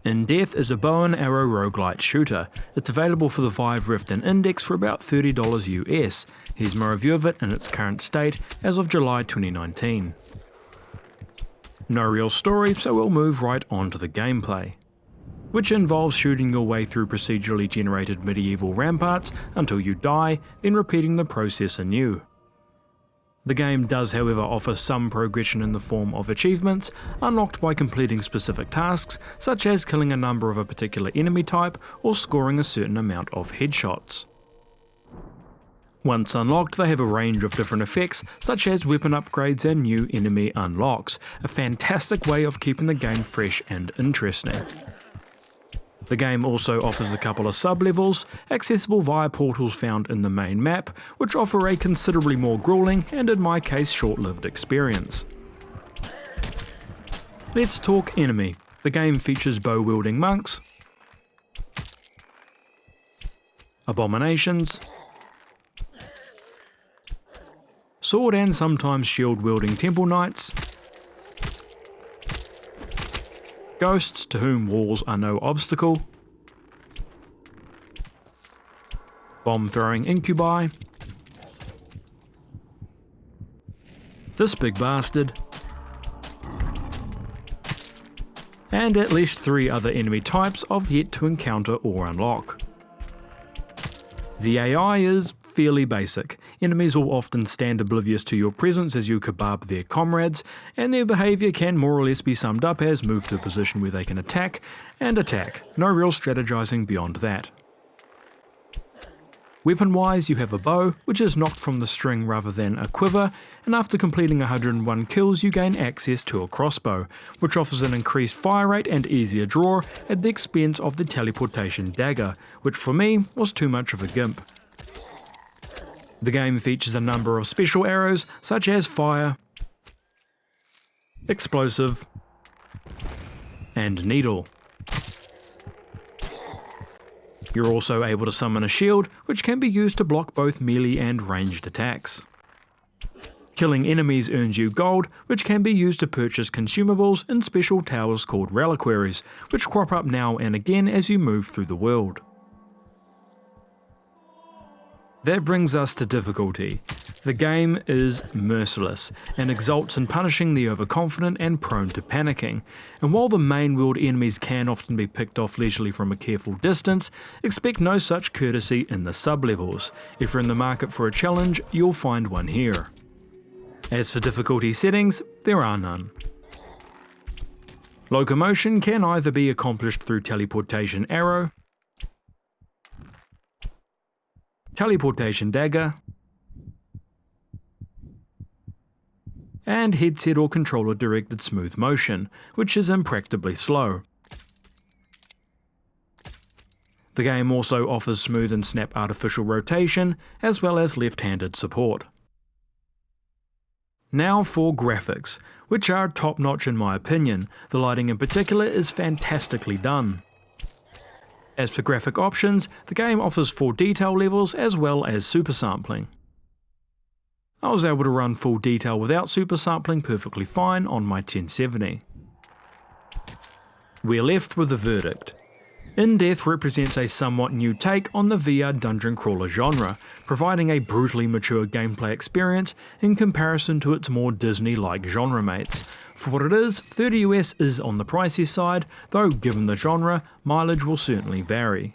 In Death is a bow and arrow roguelite shooter. It's available for the Vive Rift and Index for about $30 US. Here's my review of it in its current state as of July 2019. No real story, so we'll move right on to the gameplay, which involves shooting your way through procedurally generated medieval ramparts until you die, then repeating the process anew. The game does however offer some progression in the form of achievements, unlocked by completing specific tasks, such as killing a number of a particular enemy type or scoring a certain amount of headshots. Once unlocked, they have a range of different effects, such as weapon upgrades and new enemy unlocks, a fantastic way of keeping the game fresh and interesting. The game also offers a couple of sub-levels, accessible via portals found in the main map, which offer a considerably more grueling, and in my case short-lived experience. Let's talk enemy. The game features bow-wielding monks, abominations, sword and sometimes shield-wielding temple knights, ghosts to whom walls are no obstacle, bomb-throwing incubi, this big bastard, and at least 3 other enemy types I've yet to encounter or unlock. The AI is fairly basic. Enemies will often stand oblivious to your presence as you kebab their comrades, and their behaviour can more or less be summed up as move to a position where they can attack, and attack. No real strategizing beyond that. Weapon-wise, you have a bow, which is knocked from the string rather than a quiver, and after completing 101 kills you gain access to a crossbow, which offers an increased fire rate and easier draw at the expense of the teleportation dagger, which for me was too much of a gimp. The game features a number of special arrows such as fire, explosive, and needle. You're also able to summon a shield, which can be used to block both melee and ranged attacks. Killing enemies earns you gold, which can be used to purchase consumables in special towers called reliquaries, which crop up now and again as you move through the world. That brings us to difficulty. The game is merciless, and exults in punishing the overconfident and prone to panicking, and while the main world enemies can often be picked off leisurely from a careful distance, expect no such courtesy in the sub-levels. If you're in the market for a challenge, you'll find one here. As for difficulty settings, there are none. Locomotion can either be accomplished through teleportation arrow, teleportation dagger, and headset or controller directed smooth motion, which is impracticably slow. The game also offers smooth and snap artificial rotation, as well as left-handed support. Now for graphics, which are top-notch in my opinion. The lighting in particular is fantastically done. As for graphic options, the game offers 4 detail levels as well as super sampling. I was able to run full detail without super sampling perfectly fine on my 1070. We're left with the verdict. In Death represents a somewhat new take on the VR dungeon crawler genre, providing a brutally mature gameplay experience in comparison to its more Disney-like genre mates. For what it is, $30 US is on the pricey side, though given the genre, mileage will certainly vary.